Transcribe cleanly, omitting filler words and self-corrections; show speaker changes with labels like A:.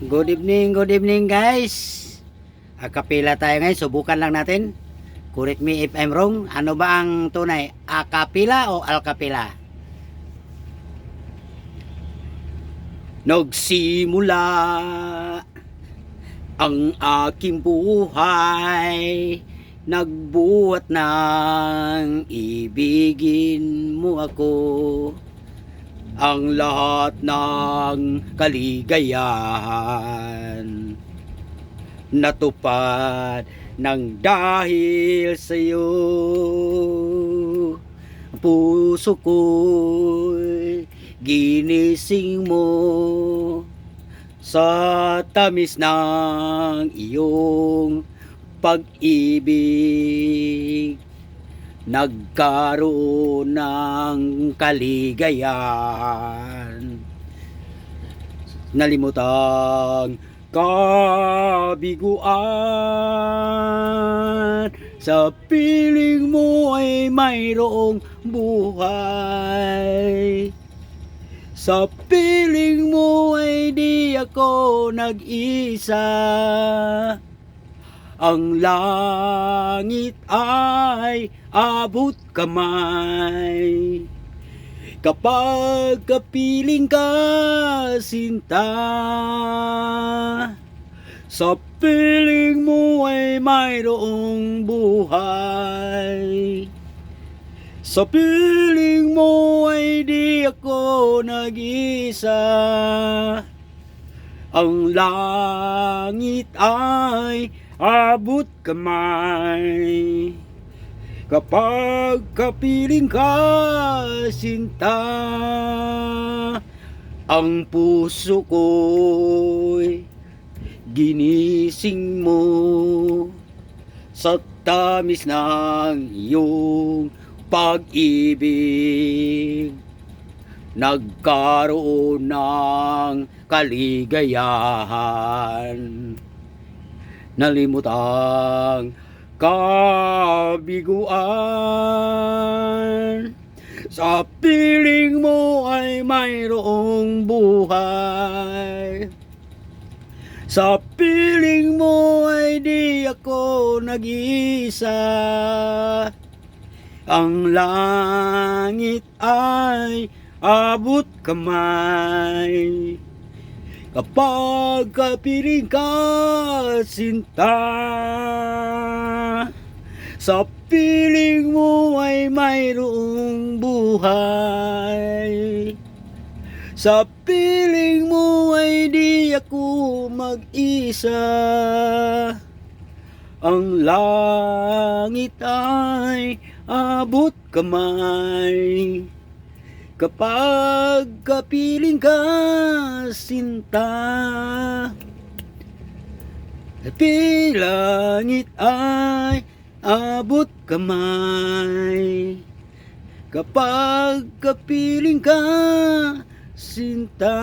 A: Good evening guys. Akapela tayo ngayon, subukan lang natin. Correct me if I'm wrong. Ano ba ang tunay? Akapela o alkapela? Nagsimula ang aking buhay, nagbuhat ng ibigin mo ako. Ang lahat ng kaligayahan natupad ng dahil sa'yo. Puso ko'y ginising mo sa tamis ng iyong pag-ibig. Nagkaroon ng kaligayahan, nalimutang kabiguan. Sa piling mo ay mayroong buhay, sa piling mo ay di ako nag-isa. Ang langit ay abot kamay kapag kapiling ka, sinta. Sa piling mo ay mayroong buhay, sa piling mo ay di ako nag-isa. Ang langit ay abot kamay kapag kapiling ka, sinta. Ang puso ko'y ginising mo sa tamis ng iyong pag-ibig. Nagkaroon ng kaligayahan, nalimutang kabiguan. Sa piling mo ay mayroong buhay, sa piling mo ay di ako nag-isa. Ang langit ay abot kamay kapag kapiling ka, sinta. Sa piling mo ay mayroong buhay, sa piling mo ay di ako mag-isa. Ang langit ay abot kamay kapag kapiling ka, sinta. Langit ay abot kamay kapag kapiling ka, sinta.